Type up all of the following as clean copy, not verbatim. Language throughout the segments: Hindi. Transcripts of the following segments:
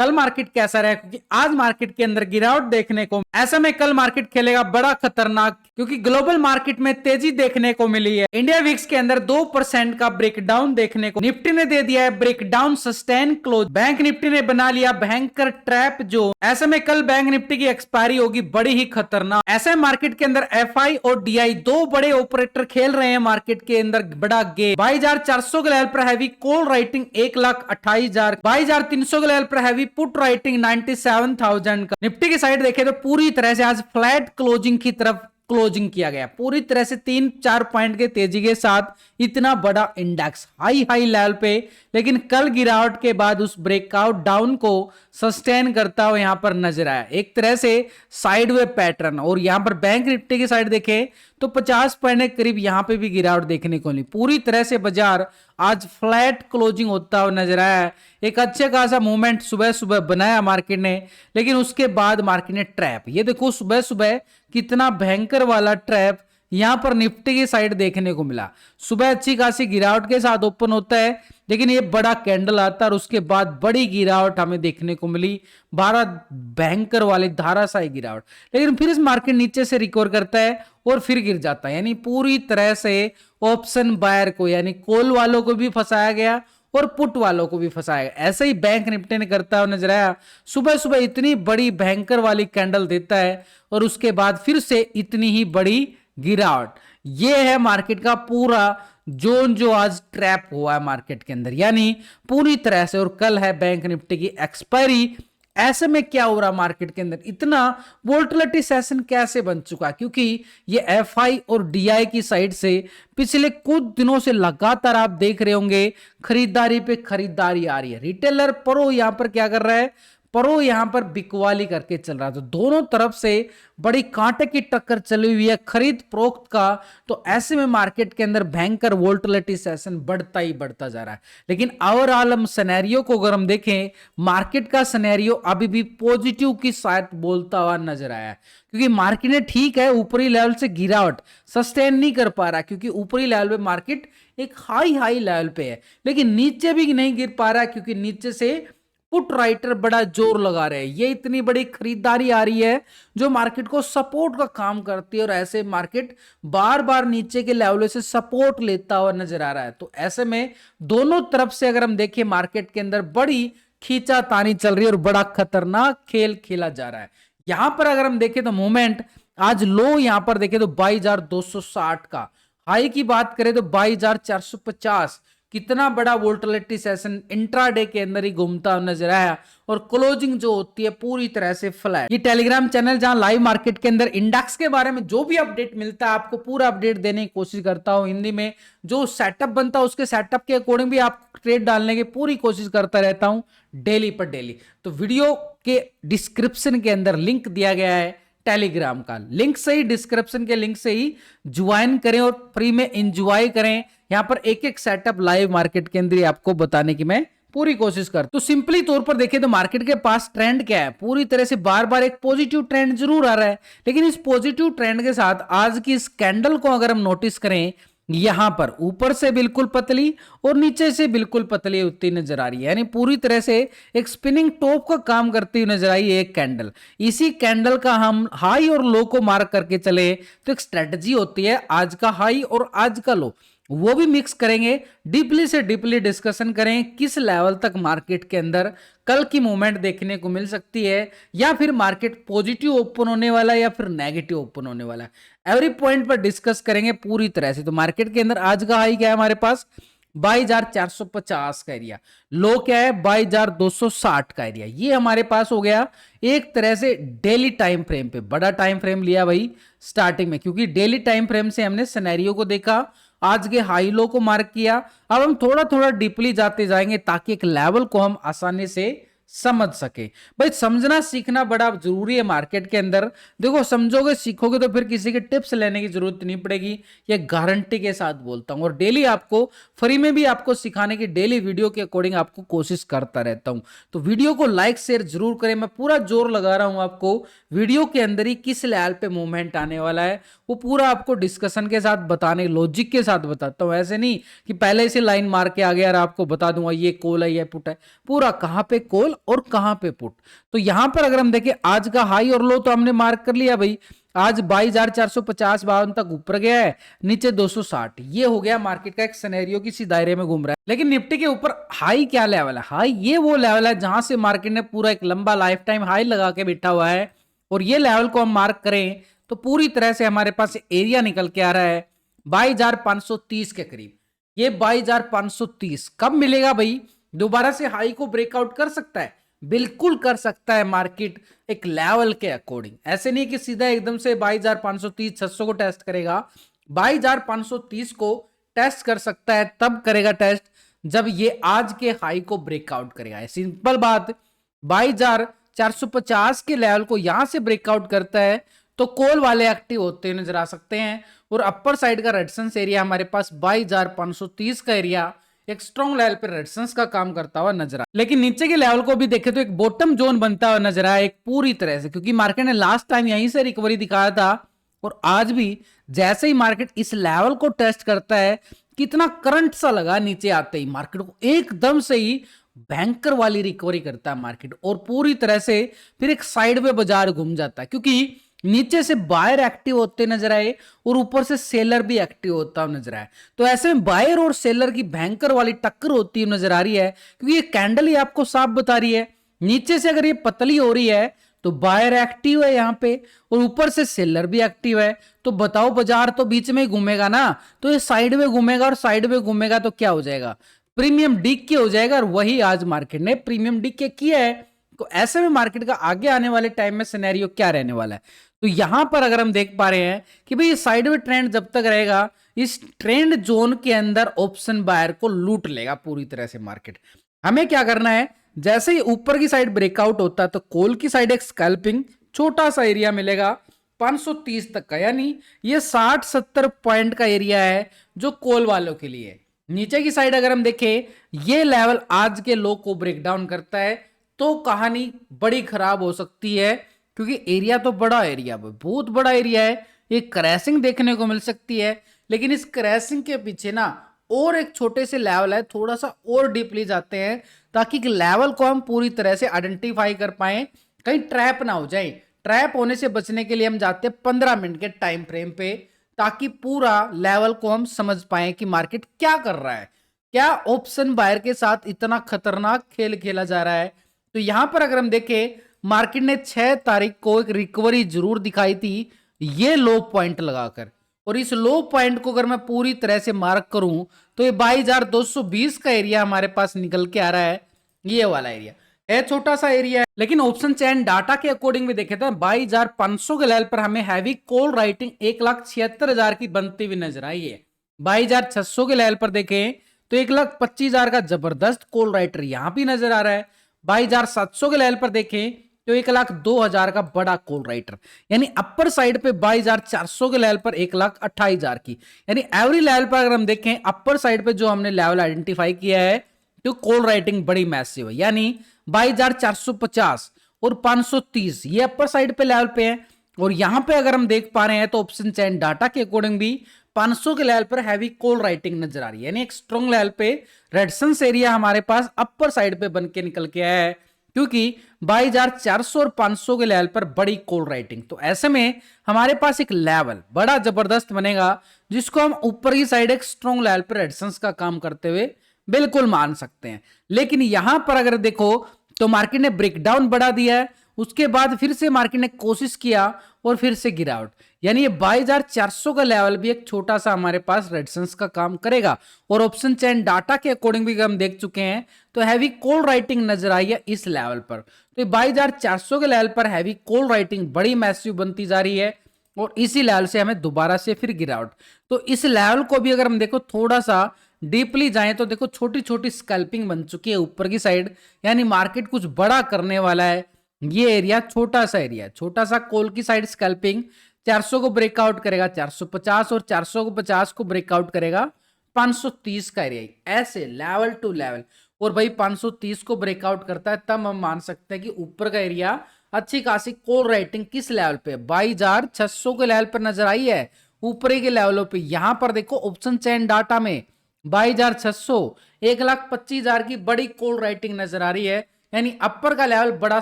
कल मार्केट कैसा रहा, क्योंकि आज मार्केट के अंदर गिरावट देखने को, ऐसे में कल मार्केट खेलेगा बड़ा खतरनाक, क्योंकि ग्लोबल मार्केट में तेजी देखने को मिली है। इंडिया विक्स के अंदर 2% का ब्रेकडाउन देखने को, निफ्टी ने दे दिया है breakdown, sustain close, bank Nifty ने बना लिया भयंकर ट्रैप जो, ऐसे में कल बैंक निफ्टी की एक्सपायरी होगी बड़ी ही खतरनाक। ऐसे मार्केट के अंदर एफआई और डीआई दो बड़े ऑपरेटर खेल रहे हैं मार्केट के अंदर बड़ा गेम। 22,400 के लेवल पर हैवी कॉल राइटिंग 1,28,000, 22,300 के लेवल पर हैवी पुट राइटिंग 97,000 का। निफ्टी की साइड देखें तो पूरी तरह से आज फ्लैट क्लोजिंग की तरफ क्लोजिंग किया गया, पूरी तरह से 3-4 पॉइंट के तेजी के साथ इतना बड़ा इंडेक्स हाई लेवल पे, लेकिन कल गिरावट के बाद उस ब्रेकआउट डाउन को सस्टेन करता हुआ यहां पर नजर आया, एक तरह से साइडवे पैटर्न। और यहां पर बैंक निफ्टी की साइड देखें तो 50 पॉइंट के करीब यहां पे भी गिरावट देखने को मिली। पूरी तरह से बाजार आज फ्लैट क्लोजिंग होता हुआ नजर आया। एक अच्छे खासा मूवमेंट सुबह सुबह बनाया मार्केट ने, लेकिन उसके बाद मार्केट ने ट्रैप, ये देखो सुबह सुबह कितना भयंकर वाला ट्रैप यहां पर निफ्टी की साइड देखने को मिला। सुबह अच्छी खासी गिरावट के साथ ओपन होता है, लेकिन ये बड़ा कैंडल आता है और उसके बाद बड़ी गिरावट हमें देखने को मिली, 12 भयंकर वाली धाराशाही गिरावट। लेकिन फिर इस मार्केट नीचे से रिकवर करता है और फिर गिर जाता है, यानी पूरी तरह से ऑप्शन बायर को यानी कॉल वालों को भी फंसाया गया और पुट वालों को भी फंसाया गया। ऐसे ही बैंक निफ्टी ने करता हुआ नजर आया, सुबह सुबह इतनी बड़ी भयंकर वाली कैंडल देता है और उसके बाद फिर से इतनी ही बड़ी गिरावट। ये है मार्केट का पूरा जोन जो आज ट्रैप हुआ है मार्केट के अंदर, यानी पूरी तरह से। और कल है बैंक निफ्टी की एक्सपायरी। ऐसे में क्या हो रहा मार्केट के अंदर, इतना वोलेटिलिटी सेशन कैसे बन चुका, क्योंकि ये एफआई और डीआई की साइड से पिछले कुछ दिनों से लगातार आप देख रहे होंगे खरीदारी पे खरीदारी आ रही है। रिटेलर प्रो यहां पर क्या कर रहा है, प्रो यहां पर बिकवाली करके चल रहा है, तो दोनों तरफ से बड़ी कांटे की टक्कर चली हुई है खरीद प्रोक्त का। तो ऐसे में मार्केट के अंदर भयंकर वोलेटिलिटी सेशन बढ़ता ही बढ़ता जा रहा है। लेकिन ओवरऑल हम सिनेरियो को अगर हम देखें, मार्केट का सिनेरियो अभी भी पॉजिटिव की साइड बोलता हुआ नजर आया है, क्योंकि मार्केट ने ठीक है ऊपरी लेवल से गिरावट सस्टेन नहीं कर पा रहा, क्योंकि ऊपरी लेवल पे मार्केट एक हाई लेवल पे है, लेकिन नीचे भी नहीं गिर पा रहा, क्योंकि नीचे से पुट राइटर बड़ा जोर लगा रहे हैं। ये इतनी बड़ी खरीदारी आ रही है जो मार्केट को सपोर्ट का काम करती है, और ऐसे मार्केट बार बार नीचे के लेवल से सपोर्ट लेता हुआ नजर आ रहा है। तो ऐसे में दोनों तरफ से अगर हम देखें मार्केट के अंदर बड़ी खींचातानी चल रही है और बड़ा खतरनाक खेल खेला जा रहा है। यहां पर अगर हम देखें तो मूवमेंट आज लो यहां पर देखें तो 22,260 का, हाई की बात करें तो 22,450। कितना बड़ा वोलेटिलिटी सेशन इंट्राडे के अंदर ही घूमता नजर आया, और क्लोजिंग जो होती है पूरी तरह से फ्लैट। ये टेलीग्राम चैनल जहां लाइव मार्केट के अंदर इंडेक्स के बारे में जो भी अपडेट मिलता है आपको पूरा अपडेट देने की कोशिश करता हूं हिंदी में। जो सेटअप बनता है उसके सेटअप के अकॉर्डिंग भी आप ट्रेड डालने की पूरी कोशिश करता रहता हूं डेली पर डेली। तो वीडियो के डिस्क्रिप्शन के अंदर लिंक दिया गया है टेलीग्राम का, लिंक से ही डिस्क्रिप्शन के लिंक से ही ज्वाइन करें और फ्री में एंजॉय करें। यहां पर एक एक सेटअप लाइव मार्केट के अंदर आपको बताने की मैं पूरी कोशिश करता हूं। तो सिंपली तौर पर देखें तो मार्केट के पास ट्रेंड क्या है, पूरी तरह से बार बार एक पॉजिटिव ट्रेंड जरूर आ रहा है, लेकिन इस पॉजिटिव ट्रेंड के साथ आज की इस कैंडल को अगर हम नोटिस करें, यहां पर ऊपर से बिल्कुल पतली और नीचे से बिल्कुल पतली होती नजर आ रही है, यानी पूरी तरह से एक स्पिनिंग टॉप का काम करती हुई नजर आई है एक कैंडल। इसी कैंडल का हम हाई और लो को मार्क करके चले तो एक स्ट्रेटजी होती है आज का हाई और आज का लो, वो भी मिक्स करेंगे, डीपली से डीपली डिस्कशन करें किस लेवल तक मार्केट के अंदर कल की मूवमेंट देखने को मिल सकती है, या फिर मार्केट पॉजिटिव ओपन होने वाला है या फिर नेगेटिव ओपन होने वाला है। एवरी पॉइंट पर डिस्कस करेंगे पूरी तरह से। तो मार्केट के अंदर आज का हाई क्या है हमारे पास 22,450 का एरिया, लो क्या है 22,260 का एरिया। ये हमारे पास हो गया एक तरह से डेली टाइम फ्रेम पे, बड़ा टाइम फ्रेम लिया भाई स्टार्टिंग में, क्योंकि डेली टाइम फ्रेम से हमने सिनेरियो को देखा, आज के हाई लो को मार्क किया। अब हम थोड़ा थोड़ा डीपली जाते जाएंगे ताकि एक लेवल को हम आसानी से समझ सके। भाई समझना सीखना बड़ा जरूरी है मार्केट के अंदर। देखो समझोगे सीखोगे तो फिर किसी के टिप्स लेने की जरूरत नहीं पड़ेगी, ये गारंटी के साथ बोलता हूं। और डेली आपको फ्री में भी आपको सिखाने की डेली वीडियो के अकॉर्डिंग आपको कोशिश करता रहता हूं। तो वीडियो को लाइक शेयर जरूर करें, मैं पूरा जोर लगा रहा हूं आपको वीडियो के अंदर ही किस लेवल पे मूवमेंट आने वाला है वो पूरा आपको डिस्कशन के साथ बताने, लॉजिक के साथ बताता हूं। ऐसे नहीं कि पहले से लाइन मार के आ गया और आपको बता दूंगा ये कॉल है ये पुट है, पूरा कहां पे कॉल और कहां पे पुट। तो यहां पर अगर हम देखें आज का हाई और लो तो हमने मार्क कर लिया भाई, आज 22,450 52 तक ऊपर गया है, नीचे 260। ये हो गया मार्केट का एक सिनेरियो की इसी दायरे में घूम रहा है। लेकिन निफ्टी के ऊपर हाई क्या लेवल है, हाई ये वो लेवल है जहां से मार्केट ने पूरा एक लंबा लाइफ टाइम हाई लगा के बैठा हुआ है, और ये लेवल को हम मार्क करें तो पूरी तरह से हमारे पास एरिया निकल के आ रहा है 22,530 के करीब। ये 22,530 कब मिलेगा भाई, दोबारा से हाई को ब्रेकआउट कर सकता है, बिल्कुल कर सकता है मार्केट एक लेवल के अकॉर्डिंग। ऐसे नहीं कि सीधा एकदम से 22,530 600 को टेस्ट करेगा, 22,530 को टेस्ट कर सकता है, तब करेगा टेस्ट जब ये आज के हाई को ब्रेकआउट करेगा। सिंपल बात, 22,450 के लेवल को यहां से ब्रेकआउट करता है तो कॉल वाले एक्टिव होते हुए नजर आ सकते हैं, और अपर साइड का रेजिस्टेंस एरिया हमारे पास 22,530 का एरिया एक स्ट्रॉन्ग लेवल पर रेजिस्टेंस का काम करता हुआ नजर आया। लेकिन नीचे के लेवल को भी देखें तो एक बॉटम जोन बनता हुआ नजर आया एक पूरी तरह से, क्योंकि मार्केट ने लास्ट टाइम यहीं से रिकवरी दिखाया था, और आज भी जैसे ही मार्केट इस लेवल को टेस्ट करता है, कितना करंट सा लगा नीचे आते ही मार्केट को एकदम से ही बैंकर वाली रिकवरी करता है मार्केट, और पूरी तरह से फिर एक साइड में बाजार घूम जाता है, क्योंकि नीचे से बायर एक्टिव होते नजर आए और ऊपर से सेलर भी एक्टिव होता नजर आए। तो ऐसे में बायर और सेलर की भयंकर वाली टक्कर होती नजर आ रही है, क्योंकि ये कैंडल ही आपको साफ बता रही है नीचे से अगर ये पतली हो रही है तो बायर एक्टिव है यहाँ पे, और ऊपर से सेलर भी एक्टिव है। तो बताओ बाजार तो बीच में ही घूमेगा ना, तो ये साइड में घूमेगा, और साइड में घूमेगा तो क्या हो जाएगा, प्रीमियम डीके हो जाएगा, और वही आज मार्केट ने प्रीमियम डीके किया है। तो ऐसे में मार्केट का आगे आने वाले टाइम में सिनेरियो क्या रहने वाला है, तो यहां पर अगर हम देख पा रहे हैं कि भाई ये साइडवे ट्रेंड जब तक रहेगा, इस ट्रेंड जोन के अंदर ऑप्शन बायर को लूट लेगा पूरी तरह से मार्केट। हमें क्या करना है, जैसे ही ऊपर की साइड ब्रेकआउट होता है तो कॉल की साइड एक स्कैल्पिंग छोटा सा एरिया मिलेगा 530 तक का, यानी ये 60-70 पॉइंट का एरिया है जो कॉल वालों के लिए। नीचे की साइड अगर हम देखें, ये लेवल आज के लो को ब्रेक डाउन करता है तो कहानी बड़ी खराब हो सकती है, क्योंकि एरिया तो बड़ा एरिया, बहुत बड़ा एरिया है, एक क्रैशिंग देखने को मिल सकती है। लेकिन इस क्रैशिंग के पीछे ना और एक छोटे से लेवल है, थोड़ा सा और डीपली जाते हैं ताकि लेवल को हम पूरी तरह से आइडेंटिफाई कर पाए, कहीं ट्रैप ना हो जाए। ट्रैप होने से बचने के लिए हम जाते हैं 15 मिनट के टाइम फ्रेम पे, ताकि पूरा लेवल को हम समझ पाए कि मार्केट क्या कर रहा है, क्या ऑप्शन बायर के साथ इतना खतरनाक खेल खेला जा रहा है। तो यहां पर अगर हम देखें, मार्केट ने 6 तारीख को एक रिकवरी जरूर दिखाई थी ये लो पॉइंट लगाकर, और इस लो पॉइंट को अगर मैं पूरी तरह से मार्क करूं तो ये 22,220 का एरिया हमारे पास निकल के आ रहा है। ये वाला एरिया है छोटा सा एरिया है, लेकिन ऑप्शन चैन डाटा के अकॉर्डिंग भी देखे तो 22,500 के लेवल पर हमें हैवी कॉल राइटिंग 1,76,000 की बनती हुई नजर आई है। 22,600 के लेवल पर देखें तो 1,25,000 का जबरदस्त कॉल राइटर यहां भी नजर आ रहा है। 22,700 के लेवल पर देखें तो 1,02,000 का बड़ा कॉल राइटर, यानी अपर साइड पे 22,400 के लेवल पर 1,28,000 की, यानी एवरी लेवल पर अगर हम देखें अपर साइड पे जो हमने लेवल आइडेंटिफाई किया है तो कॉल राइटिंग बड़ी मैसिव है, यानी 22,450 और 530 ये अपर साइड पे लेवल पे है। और यहां पे अगर हम देख पा रहे हैं तो ऑप्शन चैन डाटा के अकॉर्डिंग भी 500 के लेवल पर हैवी कॉल राइटिंग नजर आ रही है, यानी एक स्ट्रॉन्ग लेवल पे रेजिस्टेंस एरिया हमारे पास अपर साइड पे बन के निकल के आया है, क्योंकि 22,400 और 500 के लेवल पर बड़ी कॉल राइटिंग। तो ऐसे में हमारे पास एक लेवल बड़ा जबरदस्त बनेगा जिसको हम ऊपर की साइड एक स्ट्रॉन्ग लेवल पर रेजिस्टेंस का काम करते हुए बिल्कुल मान सकते हैं। लेकिन यहां पर अगर देखो तो मार्केट ने ब्रेकडाउन बढ़ा दिया है, उसके बाद फिर से मार्केट ने कोशिश किया और फिर से गिरावट, यानी ये 22,400 का लेवल भी एक छोटा सा हमारे पास रेजिस्टेंस का काम करेगा। और ऑप्शन चैन डाटा के अकॉर्डिंग भी हम देख चुके हैं तो हैवी कॉल राइटिंग नजर आई है इस लेवल पर। तो 22,400 के लेवल पर हैवी कॉल राइटिंग बड़ी मैसिव बनती जा रही है, और इसी लेवल से हमें दोबारा से फिर गिरावट। तो इस लेवल को भी अगर हम देखो थोड़ा सा डीपली जाएं तो देखो छोटी छोटी स्कैल्पिंग बन चुकी है ऊपर की साइड, यानी मार्केट कुछ बड़ा करने वाला है। ये एरिया छोटा सा एरिया, छोटा सा कॉल की साइड स्कैल्पिंग 400 को ब्रेकआउट करेगा 450, और 450 को ब्रेकआउट करेगा 530 का एरिया, ऐसे लेवल टू लेवल। और भाई 530 को ब्रेकआउट करता है तब हम मान सकते हैं कि ऊपर का एरिया अच्छी खासी कॉल राइटिंग किस लेवल पे 22,600 के लेवल पर नजर आई है, ऊपरी के लेवलों पे। यहां पर देखो ऑप्शन चैन डाटा में 22,600 1,25,000 की बड़ी कॉल राइटिंग नजर आ रही है, यानी अपर का लेवल बड़ा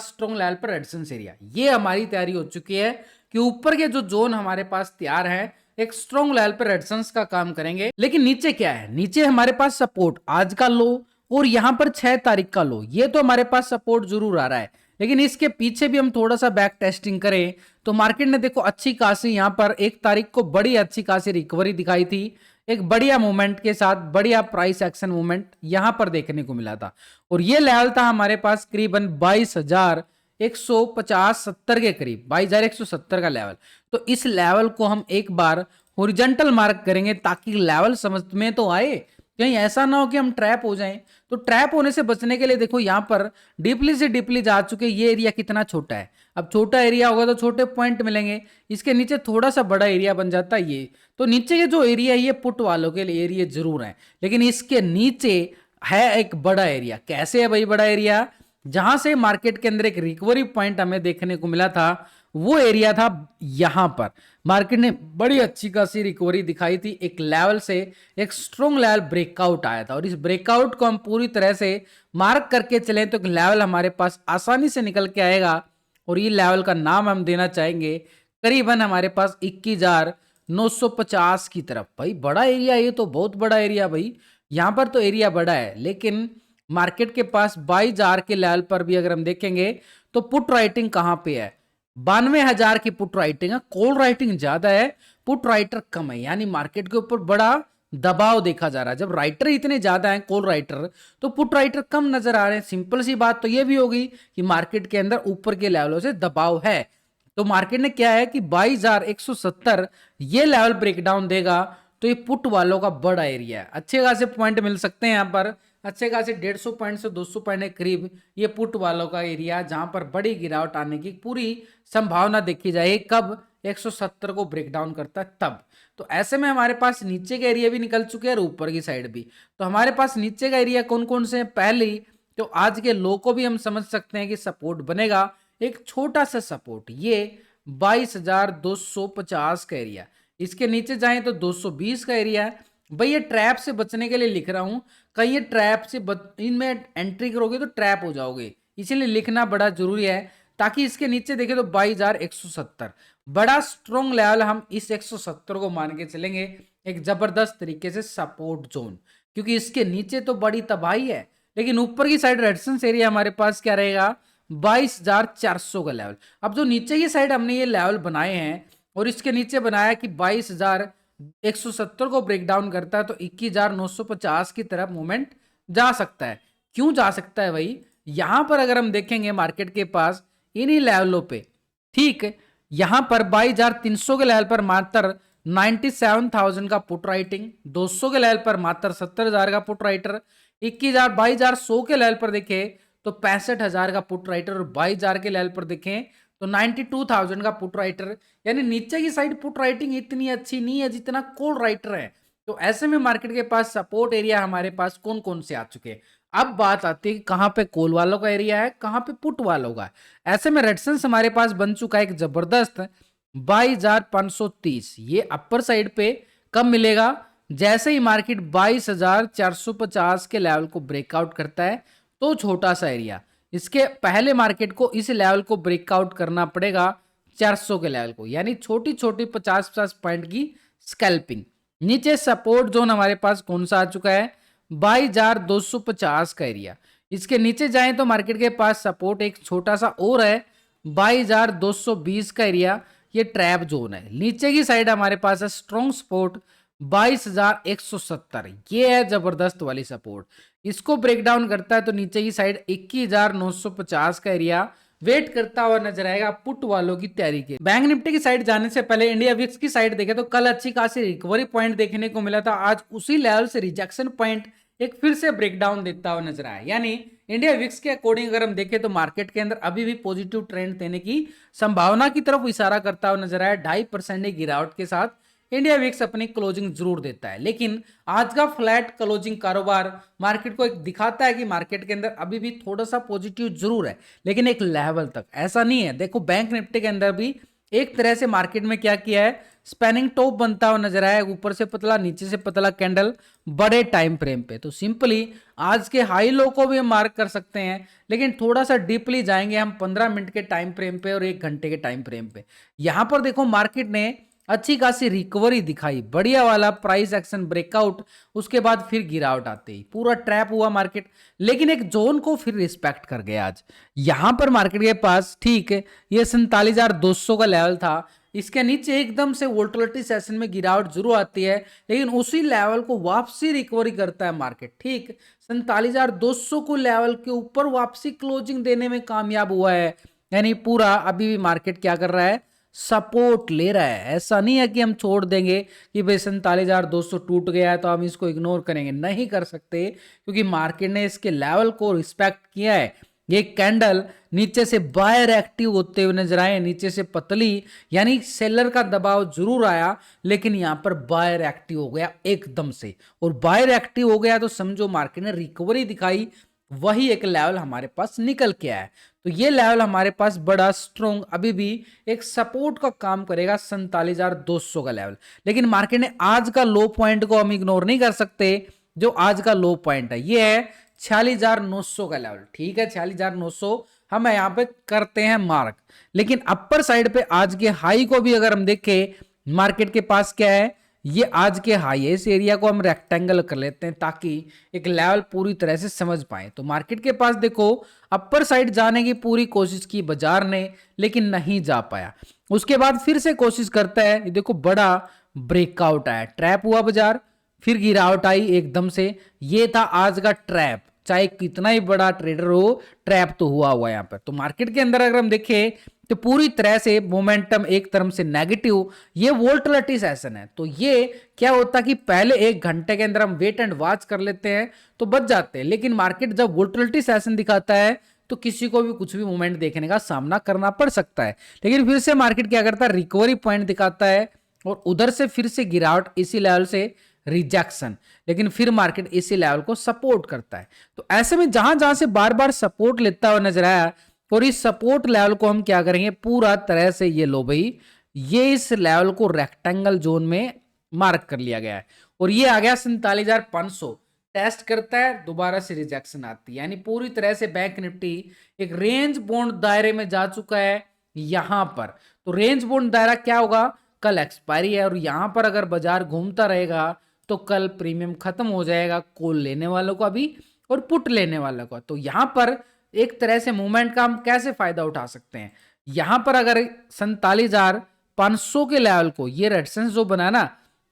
स्ट्रॉन्ग लेवल पर रेजिस्टेंस एरिया, ये हमारी तैयारी हो चुकी है कि ऊपर के जो जोन हमारे पास तैयार है एक स्ट्रॉन्ग लेवल पर रेजिस्टेंस का काम करेंगे। लेकिन नीचे क्या है, नीचे हमारे पास सपोर्ट आज का लो और यहां पर 6 तारीख का लो, ये तो हमारे पास सपोर्ट जरूर आ रहा है। लेकिन इसके पीछे भी हम थोड़ा सा बैक टेस्टिंग करें तो मार्केट ने देखो अच्छी खासी यहां पर 1 तारीख को बड़ी अच्छी खासी रिकवरी दिखाई थी, एक बढ़िया मूवमेंट के साथ बढ़िया प्राइस एक्शन मूवमेंट यहां पर देखने को मिला था। और ये लेवल था हमारे पास करीबन 22,150-70 के करीब, 22,170 का लेवल। तो इस लेवल को हम एक बार हॉरिजॉन्टल मार्क करेंगे ताकि लेवल समझ में तो आए, कहीं ऐसा ना हो कि हम ट्रैप हो जाएं। तो ट्रैप होने से बचने के लिए देखो यहां पर डीपली से डीपली जा चुके, ये एरिया कितना छोटा है, अब छोटा एरिया होगा तो छोटे पॉइंट मिलेंगे, इसके नीचे थोड़ा सा बड़ा एरिया बन जाता है ये। तो नीचे के जो एरिया है ये पुट वालों के लिए एरिया जरूर है, लेकिन इसके नीचे है एक बड़ा एरिया। कैसे है भाई बड़ा एरिया, जहां से मार्केट के अंदर एक रिकवरी पॉइंट हमें देखने को मिला था, वो एरिया था यहां पर। मार्केट ने बड़ी अच्छी खासी रिकवरी दिखाई थी, एक लेवल से एक स्ट्रॉन्ग लेवल ब्रेकआउट आया था, और इस ब्रेकआउट को हम पूरी तरह से मार्क करके चलें तो एक लेवल हमारे पास आसानी से निकल के आएगा। और ये लेवल का नाम हम देना चाहेंगे करीबन हमारे पास 21,950 की तरफ। भाई बड़ा एरिया, ये तो बहुत बड़ा एरिया भाई, यहां पर तो एरिया बड़ा है, लेकिन मार्केट के पास 22,000 के लेवल पर भी अगर हम देखेंगे तो पुट राइटिंग कहां पे है, 92,000 की पुट राइटिंग है, कॉल राइटिंग ज्यादा है, पुट राइटर कम है। यानी मार्केट के ऊपर बड़ा दबाव देखा जा रहा है। जब राइटर इतने ज्यादा हैं कॉल राइटर, तो पुट राइटर कम नजर आ रहे हैं। सिंपल सी बात तो ये भी होगी कि मार्केट के अंदर ऊपर के लेवलों से दबाव है। तो मार्केट ने क्या है कि 22,170 ये लेवल ब्रेकडाउन देगा तो ये पुट वालों का बड़ा एरिया है, अच्छे खासे पॉइंट मिल सकते हैं यहाँ पर, अच्छे खासे 150 पॉइंट से 200 पॉइंट के करीब ये पुट वालों का एरिया, जहां पर बड़ी गिरावट आने की पूरी संभावना देखी जाए। कब 170 को ब्रेक डाउन करता है तब। तो ऐसे में हमारे पास नीचे का एरिया भी निकल चुके हैं और ऊपर की साइड भी। तो हमारे पास नीचे का एरिया कौन कौन से हैं, पहली तो आज के लो को भी हम समझ सकते हैं कि सपोर्ट बनेगा, एक छोटा सा सपोर्ट, ये 22,250 का एरिया। इसके नीचे जाएं तो 220 का एरिया है। भाई ये ट्रैप से बचने के लिए लिख रहा हूं, कहीं ये ट्रैप से इनमें एंट्री करोगे तो ट्रैप हो जाओगे, इसीलिए लिखना बड़ा जरूरी है। ताकि इसके नीचे देखें तो 22,170 बड़ा स्ट्रॉन्ग लेवल, हम इस 170 को मान के चलेंगे एक जबरदस्त तरीके से सपोर्ट जोन, क्योंकि इसके नीचे तो बड़ी तबाही है। लेकिन ऊपर की साइड रेजिस्टेंस एरिया हमारे पास क्या रहेगा, 22,400 का लेवल। अब जो नीचे की साइड हमने ये लेवल बनाए हैं और इसके नीचे बनाया कि 22,170 को ब्रेक डाउन करता है तो 21,950 की तरफ मूवमेंट जा सकता है। क्यों जा सकता है भाई, यहां पर अगर हम देखेंगे मार्केट के पास इन्हीं लेवलों पे, ठीक है, यहां पर 22,300 के लेवल पर मात्र 97,000 का पुट राइटिंग, 200 के लेवल पर मात्र 70,000 का पुट राइटर, 22,100 के लेवल पर देखें तो 65,000 का पुट राइटर, और 22,000 के लेवल पर देखें तो 92,000 का पुट राइटर। यानी नीचे की साइड पुट राइटिंग इतनी अच्छी नहीं है जितना कॉल राइटर है। तो ऐसे में मार्केट के पास सपोर्ट एरिया हमारे पास कौन कौन से आ चुके हैं। अब बात आती है कि कहां पे कॉल वालों का एरिया है, कहां पे पुट वालों का है। ऐसे में रेजिस्टेंस हमारे पास बन चुका है एक जबरदस्त 22,530, ये अपर साइड पे कब मिलेगा, जैसे ही मार्केट 22,450 के लेवल को ब्रेकआउट करता है तो छोटा सा एरिया, इसके पहले मार्केट को इस लेवल को ब्रेकआउट करना पड़ेगा 400 के लेवल को, यानी छोटी छोटी 50-50 पॉइंट की स्कैल्पिंग। नीचे सपोर्ट जोन हमारे पास कौन सा आ चुका है, 22,250 का एरिया। इसके नीचे जाएं तो मार्केट के पास सपोर्ट एक छोटा सा और है 22,220 का एरिया, ये ट्रैप जोन है। नीचे की साइड हमारे पास है स्ट्रॉन्ग सपोर्ट 22,170, ये है जबरदस्त वाली सपोर्ट। इसको ब्रेक डाउन करता है तो नीचे की साइड 21,950 का एरिया वेट करता हुआ नजर आएगा पुट वालों की तैयारी के। बैंक निफ्टी की साइड जाने से पहले इंडिया विक्स की साइड देखें तो कल अच्छी खासी रिकवरी पॉइंट देखने को मिला था, आज उसी लेवल से रिजेक्शन पॉइंट एक फिर से ब्रेकडाउन देता हुआ नजर आया। यानी इंडिया विक्स के अकॉर्डिंग अगर हम देखें तो मार्केट के अंदर अभी भी पॉजिटिव ट्रेंड देने की संभावना की तरफ इशारा करता हुआ नजर आया। 2.5% की गिरावट के साथ इंडिया विक्स अपनी क्लोजिंग जरूर देता है, लेकिन आज का फ्लैट क्लोजिंग कारोबार मार्केट को एक दिखाता है कि मार्केट के अंदर अभी भी थोड़ा सा पॉजिटिव जरूर है, लेकिन एक लेवल तक, ऐसा नहीं है। देखो बैंक निफ्टी के अंदर भी एक तरह से मार्केट में क्या किया है, स्पैनिंग टॉप बनता हुआ नजर आया, ऊपर से पतला नीचे से पतला कैंडल बड़े टाइम फ्रेम पे। तो सिंपली आज के हाई लो को भी हम मार्क कर सकते हैं, लेकिन थोड़ा सा डीपली जाएंगे हम 15 मिनट के टाइम फ्रेम पे और 1 घंटे के टाइम फ्रेम पे। यहां पर देखो मार्केट ने अच्छी खासी रिकवरी दिखाई, बढ़िया वाला प्राइस एक्शन ब्रेकआउट, उसके बाद फिर गिरावट आते ही पूरा ट्रैप हुआ मार्केट, लेकिन एक जोन को फिर रिस्पेक्ट कर गया आज। यहां पर मार्केट के पास ठीक है ये 47,200 का लेवल था, इसके नीचे एकदम से वोल्टिलिटी सेशन में गिरावट जरूर आती है, लेकिन उसी लेवल को वापसी रिकवरी करता है मार्केट। ठीक 47,200 को लेवल के ऊपर वापसी क्लोजिंग देने में कामयाब हुआ है, यानी पूरा अभी भी मार्केट क्या कर रहा है, सपोर्ट ले रहा है। ऐसा नहीं है कि हम छोड़ देंगे कि भाई 47,200 टूट गया है तो हम इसको इग्नोर करेंगे, नहीं कर सकते, क्योंकि मार्केट ने इसके लेवल को रिस्पेक्ट किया है। ये कैंडल नीचे से बायर एक्टिव होते हुए नजर आए, नीचे से पतली, यानी सेलर का दबाव जरूर आया, लेकिन यहां पर बायर एक्टिव हो गया एकदम से, और बायर एक्टिव हो गया तो समझो मार्केट ने रिकवरी दिखाई, वही एक लेवल हमारे पास निकल के आया। तो ये लेवल हमारे पास बड़ा स्ट्रॉन्ग अभी भी एक सपोर्ट का काम करेगा, 47,200 का लेवल। लेकिन मार्केट ने आज का लो पॉइंट को हम इग्नोर नहीं कर सकते, जो आज का लो पॉइंट है ये है 46,900 का लेवल। ठीक है 46,900 हम यहाँ पे करते हैं मार्क, लेकिन अपर साइड पे आज के हाई को भी अगर हम देखें, मार्केट के पास क्या है, ये आज के हाई है, इस एरिया को हम रेक्टेंगल कर लेते हैं ताकि एक लेवल पूरी तरह से समझ पाए। तो मार्केट के पास देखो अपर साइड जाने की पूरी कोशिश की बाजार ने, लेकिन नहीं जा पाया। उसके बाद फिर से कोशिश करता है, ये देखो बड़ा ब्रेकआउट आया, ट्रैप हुआ बाजार, फिर गिरावट आई एकदम से, ये था आज का ट्रैप। चाहे कितना ही बड़ा ट्रेडर हो, ट्रैप तो हुआ यहाँ पर। तो मार्केट के अंदर अगर हम देखें तो पूरी तरह से मोमेंटम एक तरफ से नेगेटिव, ये वोल्टिलिटी सेशन है। तो ये क्या होता कि पहले 1 घंटे के अंदर हम वेट एंड वॉच कर लेते हैं तो बच जाते हैं, लेकिन मार्केट जब वोल्टिलिटी सेशन दिखाता है तो किसी को भी कुछ भी मूवमेंट देखने का सामना करना पड़ सकता है। लेकिन फिर से मार्केट क्या करता है, रिकवरी पॉइंट दिखाता है और उधर से फिर से गिरावट, इसी लेवल से रिजेक्शन, लेकिन फिर मार्केट इसी लेवल को सपोर्ट करता है। तो ऐसे में जहां जहां से बार बार सपोर्ट लेता हुआ नजर आया, और इस सपोर्ट लेवल को हम क्या करेंगे, पूरा तरह से ये लो भाई, ये इस लेवल को रेक्टेंगल जोन में मार्क कर लिया गया है, और ये आ गया 47,500, टेस्ट करता है दोबारा से रिजेक्शन आती है, यानी पूरी तरह से बैंक निफ्टी एक रेंज बोन्ड दायरे में जा चुका है यहां पर। तो रेंज बोन्ड दायरा क्या होगा, कल एक्सपायरी है, और यहां पर अगर बाजार घूमता रहेगा तो कल प्रीमियम खत्म हो जाएगा, कॉल लेने वालों का भी और पुट लेने वालों का। तो यहां पर एक तरह से मूवमेंट का हम कैसे फायदा उठा सकते हैं, यहां पर अगर 47,500 के लेवल को, ये रेजिस्टेंस जो बना ना,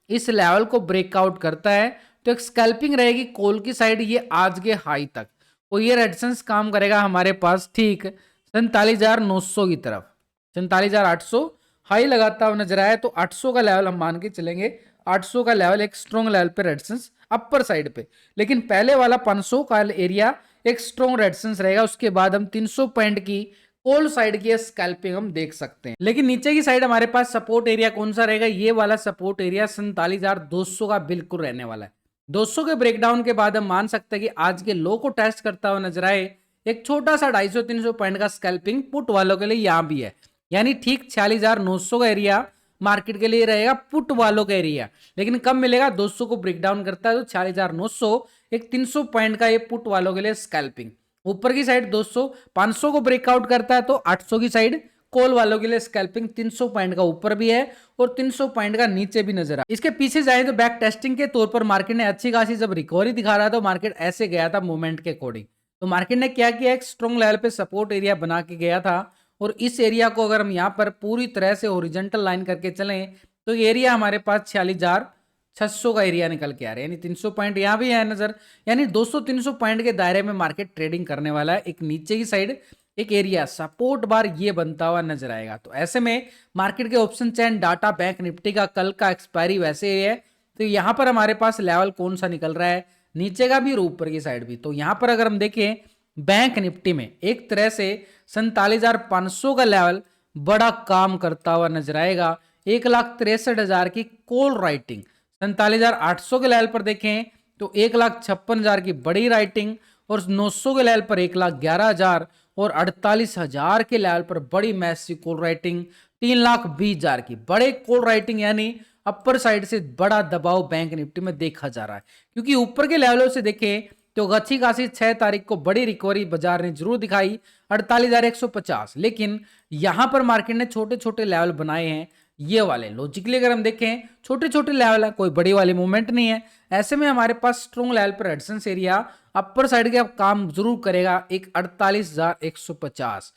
इस लेवल को ब्रेकआउट करता है तो एक स्कैल्पिंग रहेगी कॉल की साइड, ये आज के हाई तक, और ये रेजिस्टेंस काम करेगा हमारे पास ठीक 47,900 की तरफ। 47,800 हाई लगाता हुआ नजर आया, तो 800 का लेवल हम मान के चलेंगे, 800 का लेवल एक स्ट्रॉन्ग लेवल पे रेजिस्टेंस अपर साइड पे, लेकिन पहले वाला 500 का एरिया एक स्ट्रॉन्ग रेजिस्टेंस रहेगा। उसके बाद हम 300 पॉइंट की कॉल साइड की स्कैल्पिंग हम देख सकते हैं, लेकिन नीचे की साइड हमारे पास सपोर्ट एरिया कौन सा रहेगा, ये वाला सपोर्ट एरिया 47,200 का बिल्कुल रहने वाला है। 200 के ब्रेकडाउन के बाद हम मान सकते हैं कि आज के लो को टेस्ट करता हुआ नजर आए, एक छोटा सा 250-300 पॉइंट का स्कैल्पिंग पुट वालों के लिए यहां भी है, यानी ठीक 46,900 का एरिया मार्केट के लिए रहेगा पुट वालों का एरिया। लेकिन कब मिलेगा, 200 को ब्रेक डाउन करता है तो 46,900 एक 300 पॉइंट का ये पुट वालों के लिए स्कैल्पिंग, ऊपर की साइड 200 500 को ब्रेकआउट करता है तो 800 की साइड कॉल वालों के लिए स्कैल्पिंग 300 पॉइंट का ऊपर भी है और 300 पॉइंट का नीचे भी नजर आ। इसके पीछे जाए तो बैक टेस्टिंग के तौर पर मार्केट ने अच्छी खासी जब रिकवरी दिखा रहा था तो मार्केट ऐसे गया था मूवमेंट के अकॉर्डिंग। तो मार्केट ने क्या किया, एक स्ट्रॉन्ग लेवल पे सपोर्ट एरिया बना के गया था, और इस एरिया को अगर हम यहाँ पर पूरी तरह से हॉरिजॉन्टल लाइन करके चलें तो एरिया हमारे पास 46,600 का एरिया निकल के आ रहा है, यानी 300 पॉइंट यहाँ भी है नजर, यानी 200-300 पॉइंट के दायरे में मार्केट ट्रेडिंग करने वाला है। एक नीचे की साइड एक एरिया सपोर्ट बार ये बनता हुआ नजर आएगा। तो ऐसे में मार्केट के ऑप्शन चैन डाटा बैंक निफ्टी का कल का एक्सपायरी वैसे ही है, तो यहाँ पर हमारे पास लेवल कौन सा निकल रहा है, नीचे का भी और ऊपर की साइड भी। तो यहाँ पर अगर हम देखें बैंक निफ्टी में एक तरह से 47,500 का लेवल बड़ा काम करता हुआ नजर आएगा। 1,63,000 की कॉल राइटिंग, 47,800 के लेवल पर देखें तो 1,56,000 की बड़ी राइटिंग, और 900 के लेवल पर 1,11,000 और 48,000 के लेवल पर बड़ी मैसिव कॉल राइटिंग। 3,20,000 की बड़े कॉल राइटिंग, यानी अपर साइड से बड़ा दबाव बैंक निफ्टी में देखा जा रहा है, क्योंकि ऊपर के लेवलों से देखें तो अच्छी खासी 6 तारीख को बड़ी रिकवरी बाजार ने जरूर दिखाई 48,150, लेकिन यहां पर मार्केट ने छोटे छोटे लेवल बनाए हैं। ये वाले लॉजिकली अगर हम देखें छोटे छोटे लेवल है, कोई बड़ी वाली मूवमेंट नहीं है। ऐसे में हमारे पास स्ट्रॉन्ग लेवल पर रेजिस्टेंस एरिया अपर साइड का काम जरूर करेगा एक 48,150।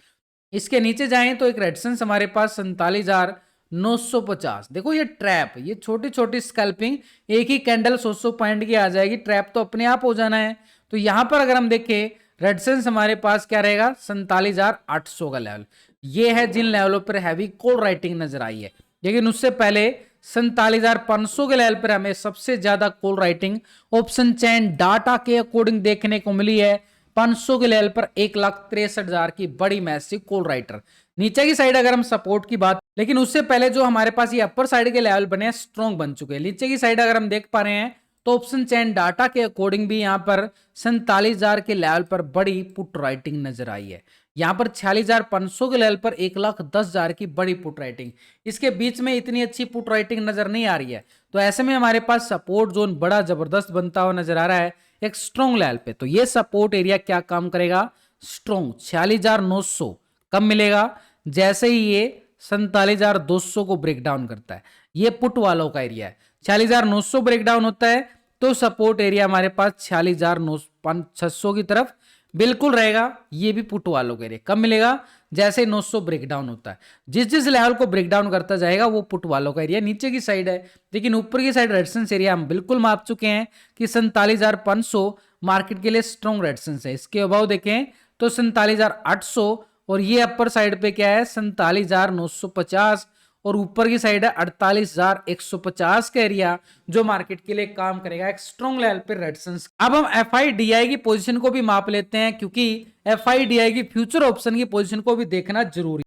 इसके नीचे जाएं तो एक रेजिस्टेंस हमारे पास 47,950। देखो ये ट्रैप, ये छोटी छोटी स्कैल्पिंग एक ही कैंडल 100 पॉइंट की आ जाएगी, ट्रैप तो अपने आप हो जाना है। तो यहां पर अगर हम देखें रेजिस्टेंस हमारे पास क्या रहेगा 47,800 का लेवल। ये है जिन लेवलों पर हैवी कॉल राइटिंग नजर आई है, लेकिन उससे पहले 47,500 के लेवल पर हमें सबसे ज्यादा call writing option chain data के अकॉर्डिंग देखने को मिली है। 500 के लेवल पर 1,63,000 की बड़ी मैसिव कॉल राइटर। नीचे की साइड अगर हम सपोर्ट की बात, लेकिन उससे पहले जो हमारे पास ये अपर साइड के लेवल बने हैं स्ट्रॉन्ग बन चुके हैं। नीचे की साइड अगर हम देख पा रहे हैं तो ऑप्शन चेन डाटा के अकॉर्डिंग भी यहां पर 47,000 के लेवल पर बड़ी पुट राइटिंग नजर आई है। यहां पर 46,500 के लेवल पर 1,10,000 की बड़ी पुट राइटिंग, इसके बीच में इतनी अच्छी पुट राइटिंग नजर नहीं आ रही है। तो ऐसे में हमारे पास सपोर्ट जोन बड़ा जबरदस्त बनता हुआ नजर आ रहा है एक स्ट्रॉन्ग लेवल पे। तो ये सपोर्ट एरिया क्या काम करेगा स्ट्रॉन्ग 46,900 कब मिलेगा, जैसे ही ये 47,200 को ब्रेक डाउन करता है। ये पुट वालों का एरिया है, 46,900 ब्रेक डाउन होता है तो सपोर्ट एरिया हमारे पास 46,600 की तरफ बिल्कुल रहेगा। ये भी पुट वालों के एरिया कब मिलेगा, जैसे 900 ब्रेक डाउन होता है। जिस जिस लेवल को ब्रेक डाउन करता जाएगा वो पुट वालों का एरिया नीचे की साइड है, लेकिन ऊपर की साइड रेजिस्टेंस एरिया हम बिल्कुल माप चुके हैं कि 47,500 मार्केट के लिए स्ट्रॉन्ग रेजिस्टेंस है। इसके अभाव देखें तो 47,800 और ये अपर साइड पे क्या है 47,950 और ऊपर की साइड है 48,150 का एरिया, जो मार्केट के लिए काम करेगा एक स्ट्रॉन्ग लेवल पे रेजिस्टेंस। अब हम एफआईडीआई की पोजीशन को भी माप लेते हैं, क्योंकि एफआईडीआई की फ्यूचर ऑप्शन की पोजीशन को भी देखना जरूरी।